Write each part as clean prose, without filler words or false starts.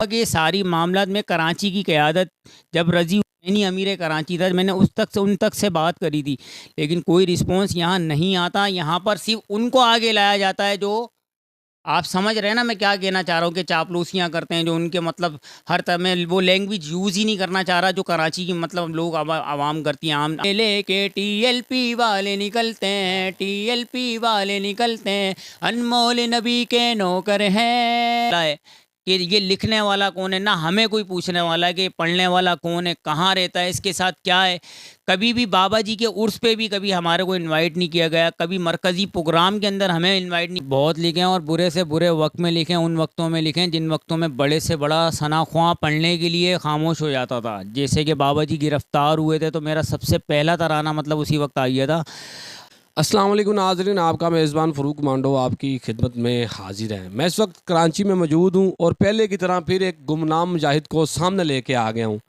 ये सारी मामलात में कराची की क़यादत जब रज़ी हुसैनी अमीर कराची था, मैंने उन तक से बात करी थी, लेकिन कोई रिस्पॉन्स यहाँ नहीं आता। यहाँ पर सिर्फ उनको आगे लाया जाता है जो, आप समझ रहे हैं ना मैं क्या कहना चाह रहा हूँ, कि चापलूसियाँ करते हैं, जो उनके मतलब हर तरह में वो लैंग्वेज यूज़ ही नहीं करना चाह रहा जो कराची की मतलब लोग आवाम करती हैं। आम लेके टीएलपी वाले निकलते हैं, टीएलपी वाले निकलते हैं, अनमोल नबी के नौकर हैं। कि ये लिखने वाला कौन है, ना हमें कोई पूछने वाला है कि पढ़ने वाला कौन है, कहाँ रहता है, इसके साथ क्या है। कभी भी बाबा जी के उर्स पे भी कभी हमारे को इनवाइट नहीं किया गया, कभी मरकज़ी प्रोग्राम के अंदर हमें इनवाइट नहीं। बहुत लिखे हैं और बुरे से बुरे वक्त में लिखे हैं, उन वक्तों में लिखे हैं जिन वक्तों में बड़े से बड़ा सना ख्वां पढ़ने के लिए खामोश हो जाता था। जैसे कि बाबा जी गिरफ़्तार हुए थे तो मेरा सबसे पहला तराना मतलब उसी वक्त आ गया था। अस्सलाम वालेकुम नाज़रीन, आपका मेज़बान फ़रूक मांडो आपकी खिदमत में हाजिर है। मैं इस वक्त कराची में मौजूद हूँ और पहले की तरह फिर एक गुमनाम मुजाहिद को सामने लेके आ गया हूँ।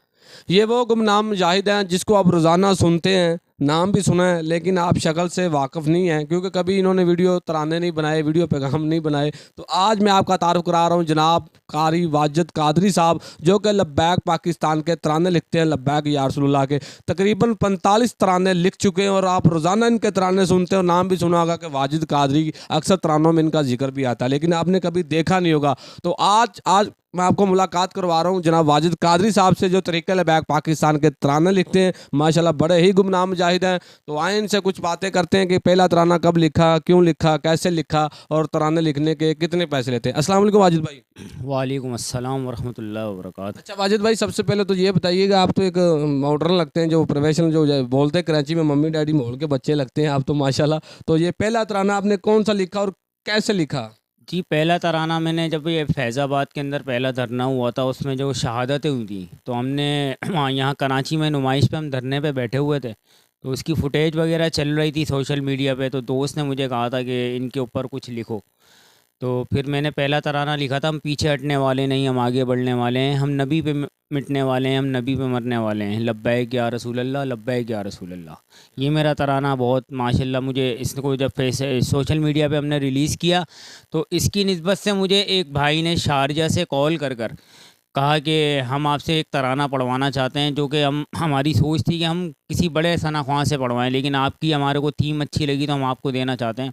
ये वो गुमनाम मुजाहिद हैं जिसको आप रोज़ाना सुनते हैं, नाम भी सुना है, लेकिन आप शक्ल से वाकिफ़ नहीं हैं क्योंकि कभी इन्होंने वीडियो तराने नहीं बनाए, वीडियो पैगाम नहीं बनाए। तो आज मैं आपका तारुफ़ करा रहा हूँ जनाब कारी वाजिद कादरी साहब, जो कि लब्बैक पाकिस्तान के तराने लिखते हैं, लब्बैक या रसूलुल्लाह के तकरीबन 45 तराने लिख चुके हैं और आप रोज़ाना इनके तराने सुनते हैं और नाम भी सुना होगा कि वाजिद कादरी। अक्सर तरानों में इनका जिक्र भी आता है, लेकिन आपने कभी देखा नहीं होगा। तो आज मैं आपको मुलाकात करवा रहा हूँ जनाब वाजिद कादरी साहब से, जो तरीक़े लब्बैक पाकिस्तान के तराने लिखते हैं, माशाल्लाह बड़े ही गुमनाम मुजाहिद हैं। तो आए इनसे कुछ बातें करते हैं कि पहला तराना कब लिखा, क्यों लिखा, कैसे लिखा और तराने लिखने के कितने पैसे लेते हैं। अस्सलाम वालेकुम वाजिद भाई। वालेकुम अस्सलाम वरहमतुल्लाहि वबरकातुहू। अच्छा वाजिद भाई, सबसे पहले तो ये बताइएगा, आप तो एक मॉडर्न लगते हैं, जो प्रोफेशनल जो बोलते हैं कराची में मम्मी डैडी मोहल के बच्चे लगते हैं आप तो माशाल्लाह। तो ये पहला तराना आपने कौन सा लिखा और कैसे लिखा? जी, पहला तराना मैंने जब ये फैज़ाबाद के अंदर पहला धरना हुआ था, उसमें जो शहादतें हुई थी, तो हमने वहाँ यहाँ कराची में नुमाइश पे हम धरने पे बैठे हुए थे, तो उसकी फुटेज वगैरह चल रही थी सोशल मीडिया पे। तो दोस्त ने मुझे कहा था कि इनके ऊपर कुछ लिखो। तो फिर मैंने पहला तराना लिखा था, हम पीछे हटने वाले नहीं, हम आगे बढ़ने वाले हैं, हम नबी पे मिटने वाले हैं, हम नबी पे मरने वाले हैं, लब्बैक या रसूल अल्लाह, लब्बैक या रसूल अल्लाह। ये मेरा तराना बहुत माशाल्लाह, मुझे इसको जब सोशल मीडिया पे हमने रिलीज़ किया तो इसकी निस्बत से मुझे एक भाई ने शारजा से कॉल कर कर कहा कि हम आपसे एक तराना पढ़वाना चाहते हैं, जो कि हमारी सोच थी कि हम किसी बड़े सना ख्वां से पढ़वाएं, लेकिन आपकी हमारे को थीम अच्छी लगी तो हम आपको देना चाहते हैं।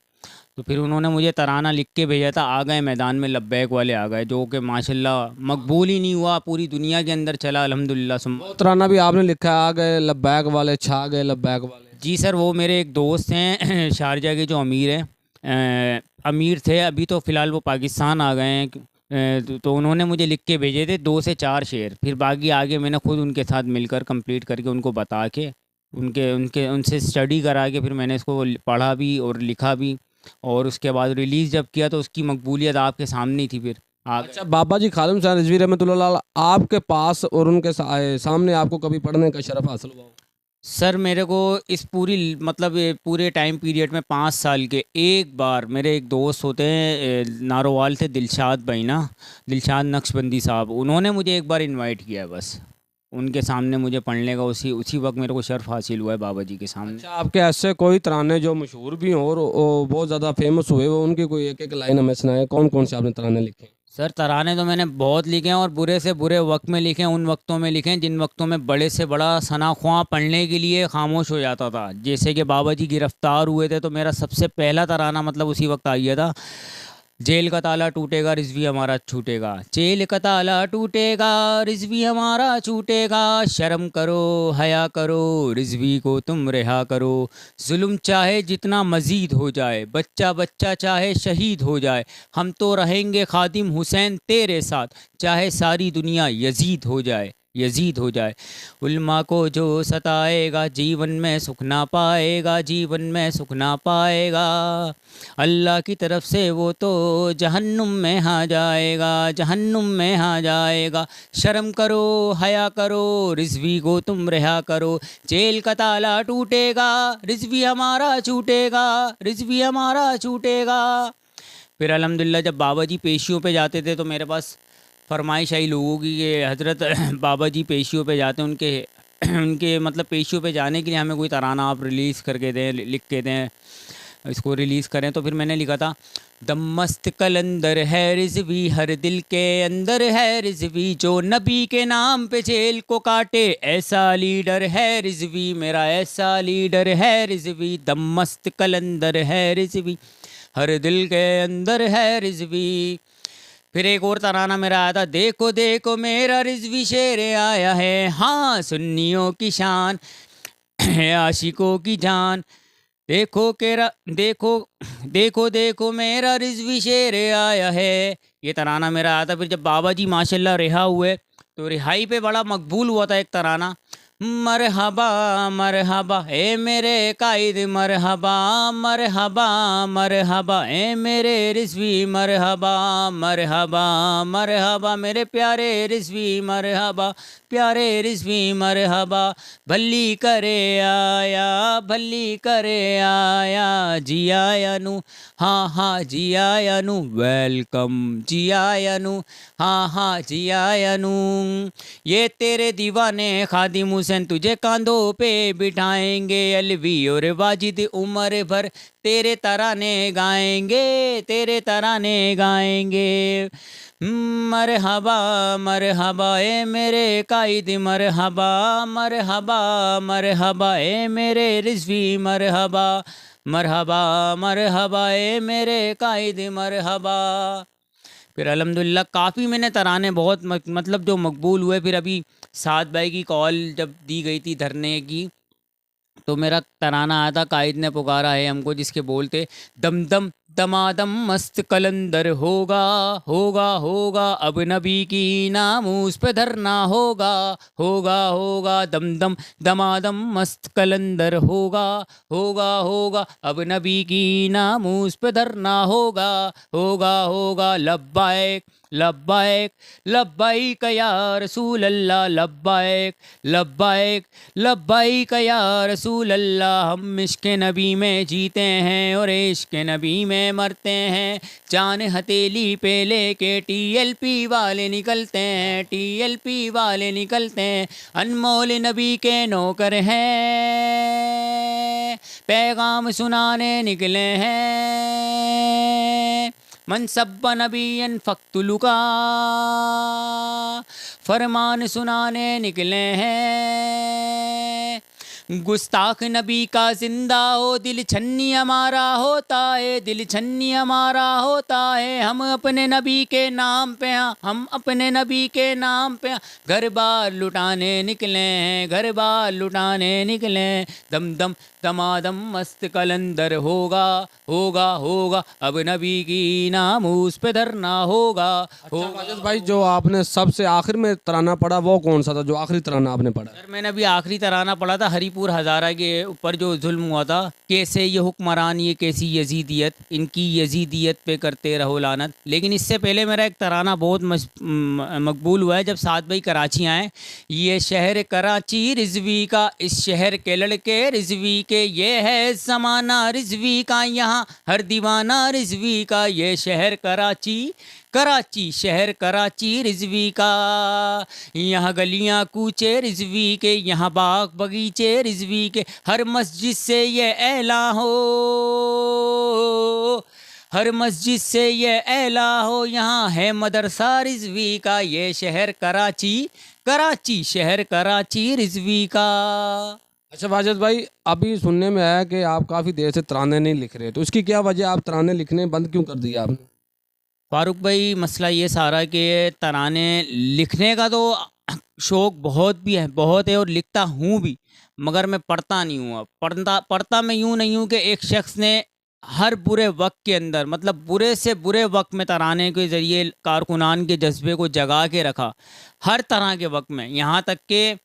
तो फिर उन्होंने मुझे तराना लिख के भेजा था, आ गए मैदान में, लब्बैक वाले आ गए, जो कि माशाल्लाह मकबूल ही नहीं हुआ, पूरी दुनिया के अंदर चला अल्हम्दुलिल्लाह। वो तराना भी आपने लिखा है, आ गए लब्बैक वाले, छा गए लब्बैक वाले। जी सर, वो मेरे एक दोस्त हैं शारजा के, जो अमीर हैं, अमीर थे, अभी तो फ़िलहाल वो पाकिस्तान आ गए हैं। तो उन्होंने मुझे लिख के भेजे थे 2 से 4 शेर, फिर बाकी आगे मैंने खुद उनके साथ मिलकर कंप्लीट करके उनको बता के उनके उनके उनसे स्टडी करा के फिर मैंने इसको पढ़ा भी और लिखा भी। और उसके बाद रिलीज़ जब किया तो उसकी मकबूलियत आपके सामने ही थी। फिर अच्छा, बाबा जी खालिद हुसैन रिजवी रहमतुल्लाह आपके पास और उनके सामने आपको कभी पढ़ने का शरफ हासिल हुआ? सर, मेरे को इस पूरी मतलब ये पूरे टाइम पीरियड में 5 साल के एक बार मेरे एक दोस्त होते हैं, नारोवाल से दिलशाद भाई ना, दिलशाद नक्शबंदी साहब, उन्होंने मुझे एक बार इनवाइट किया है बस। उनके सामने मुझे पढ़ने का उसी उसी वक्त मेरे को शर्फ हासिल हुआ है बाबा जी के सामने। अच्छा, आपके ऐसे कोई तराने जो मशहूर भी हों और बहुत ज़्यादा फेमस हुए, वो उनकी कोई एक एक लाइन हमें सुनाए, कौन कौन से आपने तराने लिखे? सर, तराने तो मैंने बहुत लिखे हैं और बुरे से बुरे वक्त में लिखे हैं, उन वक्तों में लिखे हैं जिन वक्तों में बड़े से बड़ा सना ख्वां पढ़ने के लिए खामोश हो जाता था। जैसे कि बाबा जी गिरफ़्तार हुए थे तो मेरा सबसे पहला तराना मतलब उसी वक्त आ गया था, जेल का ताला टूटेगा रिज़वी हमारा छूटेगा, जेल का ताला टूटेगा रिज़वी हमारा छूटेगा, शर्म करो हया करो रिज़वी को तुम रिहा करो, जुल्म चाहे जितना मज़ीद हो जाए, बच्चा बच्चा चाहे शहीद हो जाए, हम तो रहेंगे खादिम हुसैन तेरे साथ, चाहे सारी दुनिया यजीद हो जाए, यजीद हो जाए। उल्मा को जो सताएगा जीवन में सुख ना पाएगा, जीवन में सुख ना पाएगा, अल्लाह की तरफ से वो तो जहन्नुम में आ जाएगा, जहन्नुम में आ जाएगा, शर्म करो हया करो रिज़वी को तुम रिहा करो, जेल का ताला टूटेगा रिज़वी हमारा छूटेगा, रिज़वी हमारा छूटेगा। फिर अल्हम्दुलिल्लाह जब बाबा जी पेशियों पे जाते थे तो मेरे पास फरमाइश आई लोगों की कि हज़रत बाबा जी पेशियों पे जाते हैं, उनके उनके मतलब पेशियों पे जाने के लिए हमें कोई तराना आप रिलीज़ करके दें, लिख के दें, इसको रिलीज़ करें। तो फिर मैंने लिखा था, दम मस्त कलंदर है रिजवी, हर दिल के अंदर है रिजवी, जो नबी के नाम पे जेल को काटे ऐसा लीडर है रिजवी, मेरा ऐसा लीडर है रिजवी। दम मस्त कलंदर है रिजवी, हर दिल के अंदर है रिजवी। फिर एक और तराना मेरा आया था, देखो देखो मेरा रिजवी शेर आया है, हाँ सुन्नियों की शान है आशिकों की जान। देखो केरा देखो देखो देखो मेरा रिजवी शेर आया है। ये तराना मेरा आया था। फिर जब बाबा जी माशाल्लाह रिहा हुए तो रिहाई पे बड़ा मकबूल हुआ था एक तराना, मरहबा मरहबा ए मेरे कायद, मरहबा मरहबा मरहबा ए मेरे रिजवी, मरहबा मरहबा मरहबा मेरे प्यारे रिजवी, मरहबा प्यारे रिजवी, मरहबा। भली करे आया, भली करे आया, जी आया नू, हाँ हाँ जी आया नू, वेलकम जी आया नू, हाँ हाँ जी आया नू। ये तेरे दीवाने खादिम हुसैन तुझे कांधों पे बिठाएंगे, अलवी और वाजिद उम्र भर तेरे तराने गाएंगे, तेरे तराने गाएंगे। मरहबा मरहबा ए मेरे कायद, मरहबा मरहबा मरहबा ए मेरे रिजवी, मरहबा मरहबा मरहबा ए मेरे कायद, मरहबा। फिर अल्हम्दुलिल्लाह काफ़ी मैंने तराने बहुत मतलब जो मकबूल हुए। फिर अभी साद भाई की कॉल जब दी गई थी धरने की, तो मेरा तराना आया था, कायद ने पुकारा है हमको, जिसके बोलते, दम दम दमादम मस्त कलंदर होगा होगा होगा, अब नबी की नामूस पे धरना होगा होगा होगा, दम दम दमादम मस्त कलंदर होगा होगा होगा, अब नबी की नामूस पे धरना होगा होगा होगा। लब्बाइक लब्बाइक लब्बाइक या रसूल अल्लाह, लब्बाइक लब्बाइक लब्बाइक या रसूल अल्लाह। हम इश्क नबी में जीते हैं और इश्क नबी में मरते हैं, जान हथेली पे लेके टीएलपी वाले निकलते हैं, टीएलपी वाले निकलते हैं। अनमोल नबी के नौकर हैं, पैगाम सुनाने निकले हैं। मनसब नबीयन फ़क्तुलुका, फरमान सुनाने निकले हैं। गुस्ताख नबी का जिंदा हो दिल छन्नी हमारा होता है, दिल छन्नी हमारा होता है। हम अपने नबी के नाम पे, हम अपने नबी के नाम पे घर बार लुटाने निकले हैं, घर बार लुटाने निकले हैं। दम दम दमादम मस्त कलंदर होगा होगा होगा, अब नबी की नामूस पे धरना होगा होगा। माजिद भाई, जो आपने सबसे आखिर में तराना पढ़ा वो कौन सा था, जो आखिरी तराना आपने पढ़ा? सर मैंने अभी आखिरी तराना पढ़ा था, हरीपुर हज़ारा के ऊपर जो जुल्म हुआ था, कैसे ये हुक्मरान, ये कैसी यजीदियत, इनकी यजीदियत पे करते रहो लानत। लेकिन इससे पहले मेरा एक तराना बहुत मकबूल हुआ है जब साद भाई कराची आए। ये शहर कराची रिजवी का, इस शहर के लड़के रिजवी के, ये है ज़माना रिजवी का, यहाँ हर दीवाना रिजवी का। ये शहर कराची, कराची शहर कराची रिजवी का, यहाँ गलियाँ कूचे रिजवी के, यहाँ बाग बगीचे रिजवी के। हर मस्जिद से ये ऐला हो, हर मस्जिद से ये ऐला हो, यहाँ है मदरसा रिजवी का। ये शहर कराची, कराची शहर कराची रिजवी का। अच्छा वाजिद भाई, अभी सुनने में आया कि आप काफ़ी देर से तराने नहीं लिख रहे, तो इसकी क्या वजह, आप तराने लिखने बंद क्यों कर दिया आपने? फारूक भाई मसला ये सारा कि तराने लिखने का तो शौक़ बहुत भी है, बहुत है, और लिखता हूँ भी, मगर मैं पढ़ता नहीं हूँ। अब पढ़ता मैं यूँ नहीं हूँ कि एक शख्स ने हर बुरे वक्त के अंदर, मतलब बुरे से बुरे वक्त में तराने के ज़रिए कारकुनान के जज्बे को जगा के रखा, हर तरह के वक्त में। यहाँ तक कि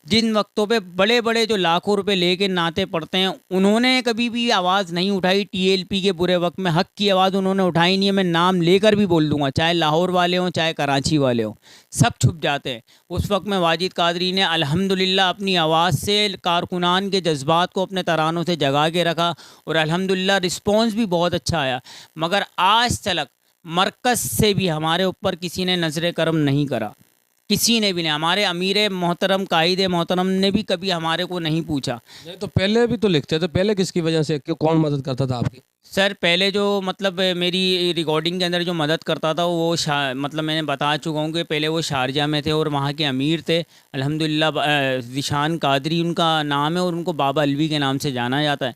जिन वक्तों पे बड़े बड़े जो लाखों रुपए लेके नाते पढ़ते हैं, उन्होंने कभी भी आवाज़ नहीं उठाई। टीएलपी के बुरे वक्त में हक़ की आवाज़ उन्होंने उठाई नहीं है। मैं नाम लेकर भी बोल दूँगा, चाहे लाहौर वाले हों चाहे कराची वाले हों, सब छुप जाते हैं। उस वक्त में वाजिद कादरी ने अल्हम्दुलिल्लाह अपनी आवाज़ से कारकुनान के जज्बात को अपने तरानों से जगा के रखा, और अल्हम्दुलिल्लाह रिस्पॉन्स भी बहुत अच्छा आया। मगर आज तक मरकज़ से भी हमारे ऊपर किसी ने नज़र करम नहीं करा, किसी ने भी नहीं। हमारे अमीर मोहतरम कायद मोहतरम ने भी कभी हमारे को नहीं पूछा। नहीं तो पहले भी तो लिखते थे, पहले किसकी वजह से, क्यों, कौन मदद करता था आपकी? सर पहले जो मतलब मेरी रिकॉर्डिंग के अंदर जो मदद करता था वो मतलब मैंने बता चुका हूँ कि पहले वो शारजा में थे और वहाँ के अमीर थे अल्हम्दुलिल्लाह। ज़ीशान कादरी उनका नाम है और उनको बाबा अलवी के नाम से जाना जाता है।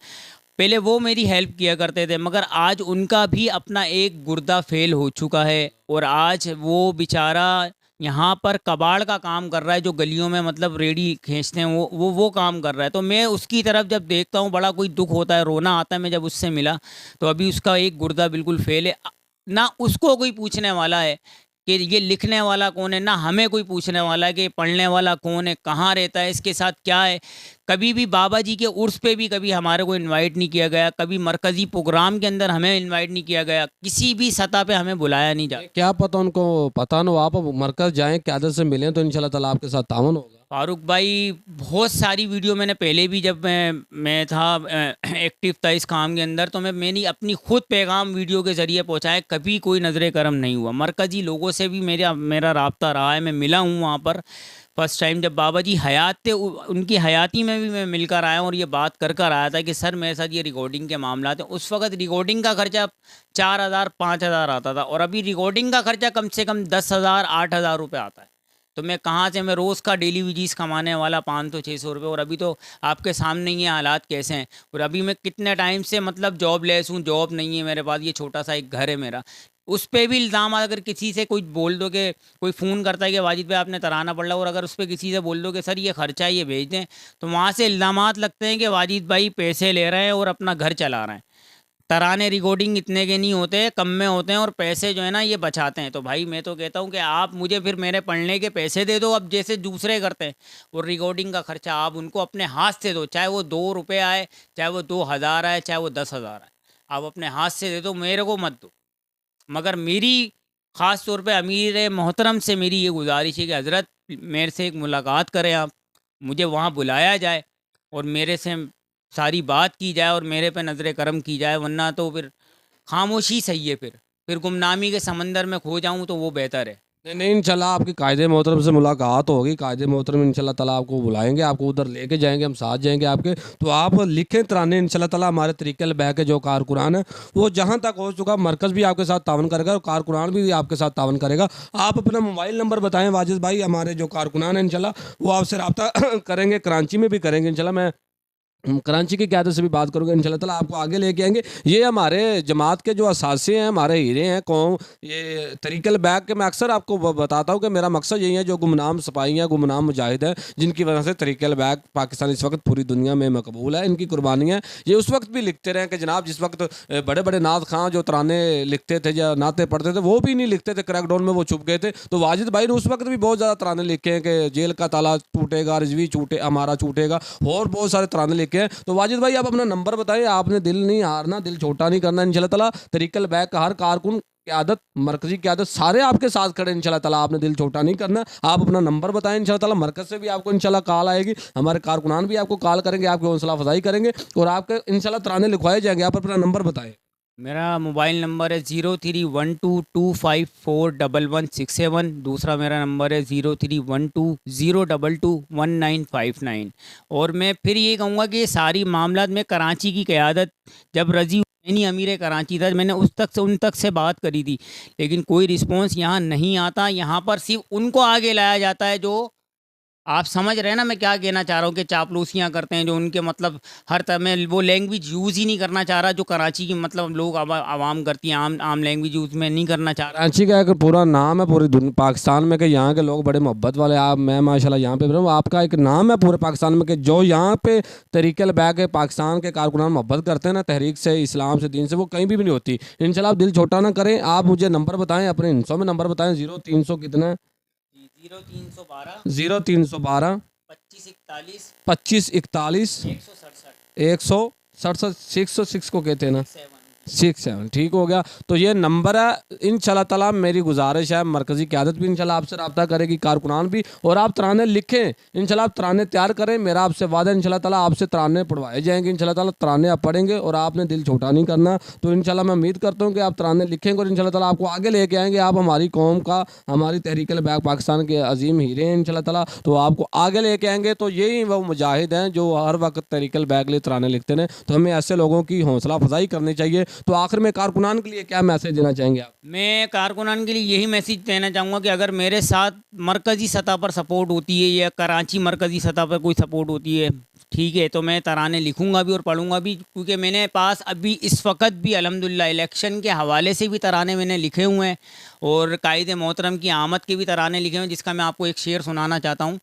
पहले वो मेरी हेल्प किया करते थे, मगर आज उनका भी अपना एक गुर्दा फेल हो चुका है और आज वो बेचारा यहाँ पर कबाड़ का काम कर रहा है, जो गलियों में मतलब रेडी खींचते हैं वो काम कर रहा है। तो मैं उसकी तरफ जब देखता हूँ बड़ा कोई दुख होता है, रोना आता है। मैं जब उससे मिला तो अभी उसका एक गुर्दा बिल्कुल फेल है। ना उसको कोई पूछने वाला है कि ये लिखने वाला कौन है, ना हमें कोई पूछने वाला है कि पढ़ने वाला कौन है, कहाँ रहता है, इसके साथ क्या है। कभी भी बाबा जी के उर्स पे भी कभी हमारे को इनवाइट नहीं किया गया, कभी मरकज़ी प्रोग्राम के अंदर हमें इनवाइट नहीं किया गया, किसी भी सतह पे हमें बुलाया नहीं जा। क्या पता उनको पता ना हो, आप मरकज़ जाएँ, क़यादत से मिलें तो इंशाल्लाह ताला आपके साथ तावन होगा। फारूक भाई, बहुत सारी वीडियो मैंने पहले भी, जब मैं था एक्टिव था इस काम के अंदर, तो मैंने अपनी खुद पैगाम वीडियो के ज़रिए पहुंचाए, कभी कोई नज़र करम नहीं हुआ। मरकज़ी लोगों से भी मेरा राब्ता रहा है, मैं मिला हूं वहां पर। फर्स्ट टाइम जब बाबा जी हयात थे उनकी हयाती में भी मैं मिलकर आया और ये बात कर आया था कि सर मेरे साथ ये रिकॉर्डिंग के मामला थे। उस वक्त रिकॉर्डिंग का खर्चा 4,000 5,000 आता था और अभी रिकॉर्डिंग का खर्चा कम से कम 10,000 8,000 रुपये आता है। तो मैं कहाँ से, मैं रोज़ का डेली वेजेस कमाने वाला 500-600 रुपये, और अभी तो आपके सामने ही हालात कैसे हैं। और अभी मैं कितने टाइम से मतलब जॉब लेस हूँ, जॉब नहीं है मेरे पास, ये छोटा सा एक घर है मेरा। उस पे भी इल्ज़ाम, अगर किसी से कोई बोल दो कि कोई फ़ोन करता है कि वाजिद भाई आपने तराना पड़ रहा, और अगर उस पर किसी से बोल दो कि सर ये खर्चा है ये भेज दें, तो वहाँ से इल्ज़ामात लगते हैं कि वाजिद भाई पैसे ले रहे हैं और अपना घर चला रहे हैं। तराने रिकॉर्डिंग इतने के नहीं होते, कम में होते हैं और पैसे जो है ना ये बचाते हैं। तो भाई मैं तो कहता हूँ कि आप मुझे फिर मेरे पढ़ने के पैसे दे दो, अब जैसे दूसरे करते हैं। और रिकॉर्डिंग का खर्चा आप उनको अपने हाथ से दो, चाहे वो 2 रुपये आए, चाहे वो 2,000 आए, चाहे वो 10,000 आए, आप अपने हाथ से दे दो, मेरे को मत दो। मगर मेरी ख़ास तौर पे अमीर मोहतरम से मेरी ये गुजारिश है कि हज़रत मेरे से एक मुलाकात करें आप, मुझे वहाँ बुलाया जाए और मेरे से सारी बात की जाए और मेरे पे नज़र करम की जाए, वरना तो फिर खामोशी सही है। फिर गुमनामी के समंदर में खो जाऊँ तो वो बेहतर है। नहीं नहीं, इंशाल्लाह आपकी कायदे मोहतरम से मुलाकात होगी। कायदे मोहतरम इंशाल्लाह ताला आपको बुलाएंगे, आपको उधर लेके जाएंगे, हम साथ जाएंगे आपके। तो आप लिखें तराने इंशाल्लाह ताला। हमारे तरीक़े बैक के जो कारकुरान है वो जहाँ तक हो चुका, मरकज़ भी आपके साथ तावन करेगा और कारकुरान भी आपके साथ तावन करेगा। आप अपना मोबाइल नंबर बताएं वाजिद भाई, हमारे जो कारकुनान हैं इंशाल्लाह वो आपसे रब्ता करेंगे, कराची में भी करेंगे इंशाल्लाह। मैं कराची की क़यादत से भी बात करूँगा इंशाल्लाह ताला, आपको आगे लेके आएंगे। ये हमारे जमात के जो असासे हैं, हमारे हीरे हैं कौम, ये तरीक़ल बैक के मैं अक्सर आपको बताता हूँ कि मेरा मकसद यही है, जो गुमनाम सिपाही हैं, गुमनाम मुजाहिद हैं, जिनकी वजह से तरीक़ल बैक पाकिस्तान इस वक्त पूरी दुनिया में मकबूल है, इनकी कुर्बानियाँ ये उस वक्त भी लिखते रहे कि जनाब जिस वक्त बड़े बड़े नात खां जो तराने लिखते थे या नाते पढ़ते थे वो भी नहीं लिखते थे, क्रैकडाउन में वो छुप गए थे। तो वाजिद भाई ने उस वक्त भी बहुत ज़्यादा तराने लिखे हैं कि जेल का ताला टूटेगा, रिजवी छूटे हमारा छूटेगा, और बहुत सारे तराने लिखे हैं। तो वाजिद भाई आप अपना नंबर बताएं, आपने दिल नहीं हारना, दिल छोटा नहीं करना इंशाल्लाह ताला। तरीक़ल बैक का हर कारकुन, क़यादत, मरकज़ी क़यादत सारे आपके साथ खड़े इंशाल्लाह ताला, आपने दिल छोटा नहीं करना। आप अपना नंबर बताएं इंशाल्लाह ताला। मरकज़ से भी आपको इंशाल्लाह कॉल आएगी, हमारे कारकुनान भी आपको कॉल करेंगे, आपकी हौसला अफजाई करेंगे और आपके इंशाल्लाह तराने लिखवाए जाएंगे। आप अपना नंबर बताएं। मेरा मोबाइल नंबर है 0312254167। दूसरा मेरा नंबर है 031202221959। और मैं फिर ये कहूँगा कि ये सारी मामलात में कराची की क़यादत, जब रज़ी हुसैनी अमीर कराची था, मैंने उन तक से बात करी थी, लेकिन कोई रिस्पॉन्स यहाँ नहीं आता। यहाँ पर सिर्फ उनको आगे लाया जाता है जो, आप समझ रहे हैं ना मैं क्या कहना चाह रहा हूँ, कि चापलूसियाँ करते हैं, जो उनके मतलब हर तरह में वो लैंग्वेज यूज़ ही नहीं करना चाह रहा जो कराची की मतलब लोग आवाम करती हैं, आम लैंग्वेज यूज़ में नहीं करना चाह रहा। कराची का एक पूरा नाम है पूरी पाकिस्तान में कि यहाँ के लोग बड़े मोहब्बत वाले। आप, मैं माशाल्लाह यहाँ पे रहूँ, आपका एक नाम है पूरे पाकिस्तान में कि जो यहाँ पे तरीक़ल बैक है, पाकिस्तान के कारकुनान मोहब्बत करते हैं ना तहरीक से, इस्लाम से, दीन से, वो कहीं भी नहीं होती। इंशाल्लाह आप दिल छोटा ना करें। आप मुझे नंबर बताएं, अपने हिस्सों में नंबर बताएं। 0300 कितना है? 0312 25 41 167 606 को कहते हैं ना, 67 ठीक हो गया। तो ये नंबर है। इंशाल्लाह ताला मेरी गुजारिश है, मरकज़ी क़यादत भी इंशाल्लाह आपसे रब्ता करेगी, कारकुनान भी, और आप तराने लिखें इंशाल्लाह, आप तराने तैयार करें। मेरा आपसे वादा है इंशाल्लाह ताला आपसे तराने पढ़वाए जाएंगे इंशाल्लाह ताला। तराने आप पढ़ेंगे और आपने दिल छोटा नहीं करना। तो इंशाल्लाह मैं उम्मीद करता हूँ कि आप तराने लिखेंगे और इंशाल्लाह ताला आपको आगे लेके आएंगे। आप हमारी कौम का, हमारी तहरीक़ल बैक पाकिस्तान के अजीम हीरे हैं इंशाल्लाह ताला, तो आपको आगे लेके आएंगे। तो यही वो मुजाहिद हैं जो हर वक्त तहरीक़ल बैक लिए तराने लिखते हैं। तो हमें ऐसे लोगों की हौसला अफजाई करनी चाहिए तो आखिर में कारकुनान के लिए क्या मैसेज देना चाहेंगे आप? मैं कारकुनान के लिए यही मैसेज देना चाहूँगा कि अगर मेरे साथ मरकज़ी सतह पर सपोर्ट होती है या कराची मरकज़ी सतह पर कोई सपोर्ट होती है, ठीक है, तो मैं तराने लिखूँगा भी और पढ़ूँगा भी, क्योंकि मैंने पास अभी इस वक्त भी अल्हम्दुलिल्लाह इलेक्शन के हवाले से भी तराने मैंने लिखे हुए हैं और कायदे मोहतरम की आमद के भी तराने लिखे हुए हैं, जिसका मैं आपको एक शेर सुनाना चाहता हूँ।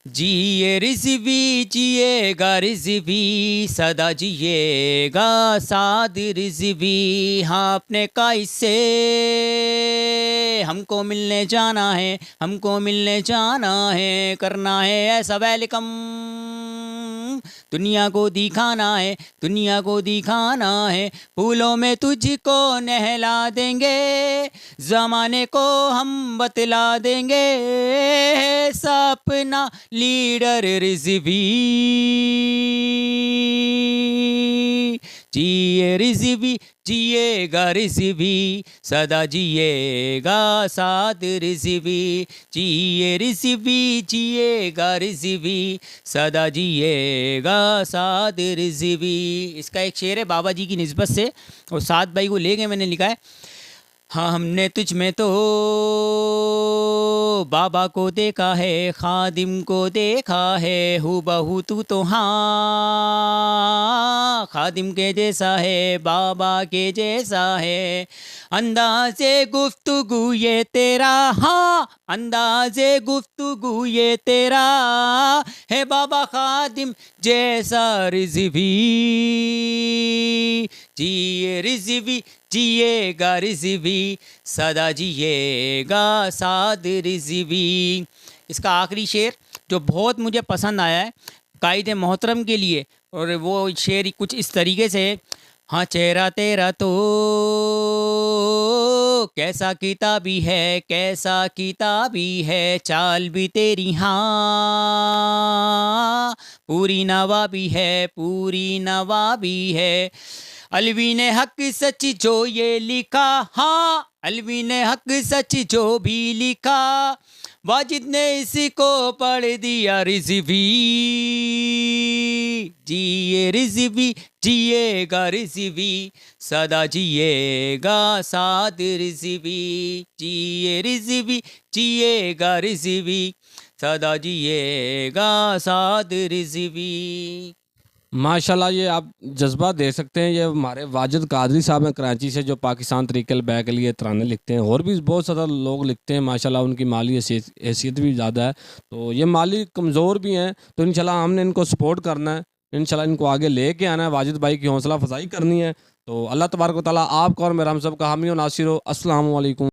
जिए रिज़वी जिएगा रिज़वी सदा जिएगा साद रिज़वी, हाँ अपने काइस से हमको मिलने जाना है, हमको मिलने जाना है, करना है ऐसा वेलकम, दुनिया को दिखाना है, दुनिया को दिखाना है, फूलों में तुझको नहला देंगे, ज़माने को हम बतला देंगे, सपना लीडर रिज़वी, जिए रिज़वी जिएगा रिज़वी सदा जिएगा साथ रिज़वी, जिए रिज़वी जिएगा रिज़वी सदा जिएगा साथ रिज़वी। इसका एक शेर है बाबा जी की निस्बत से और साथ भाई को लेके मैंने लिखा है। हाँ हमने तुझ में तो बाबा को देखा है, खादिम को देखा है, हूबहू तू तो हाँ खादिम के जैसा है, बाबा के जैसा है, अंदाज़े गुफ्तगू ये तेरा, हाँ अंदाज़े गुफ्तगू ये तेरा है, बाबा खादिम जैसा रिज़वी, जिए रिज़वी जिएगा रिज़वी सदा जिएगा साद रिज़वी। इसका आखिरी शेर जो बहुत मुझे पसंद आया है कायदे मोहतरम के लिए, और वो शेर कुछ इस तरीके से है। हाँ चेहरा तेरा तो कैसा किताबी है, कैसा किताबी है, चाल भी तेरी हाँ पूरी नवाबी है, पूरी नवाबी है, अलवी ने हक सच जो ये लिखा, हाँ अलवी ने हक सच जो भी लिखा, वाजिद ने इसी को पढ़ दिया रिज़वी, जिए रिज़वी जिएगा रिज़वी सदा जिएगा साथ रिज़वी, जिए रिज़वी जिएगा रिज़वी सदा जिएगा साथ रिज़वी। माशाल्लाह, ये आप जज्बा दे सकते हैं। ये हमारे वाजिद कादरी साहब हैं कराची से, जो पाकिस्तान तरीक़ल बैक के लिए तराने लिखते हैं। और भी बहुत ज़्यादा लोग लिखते हैं माशाल्लाह, उनकी माली हैसियत भी ज़्यादा है, तो ये माली कमज़ोर भी हैं, तो इंशाल्लाह हमने इनको सपोर्ट करना है, इंशाल्लाह इनको आगे लेके आना है, वाजिद भाई की हौसला अफजाई करनी है। तो अल्लाह तबारक व तआला आपका और मेरा हम सब का हामी और नासिर हो। अस्सलामु अलैकुम।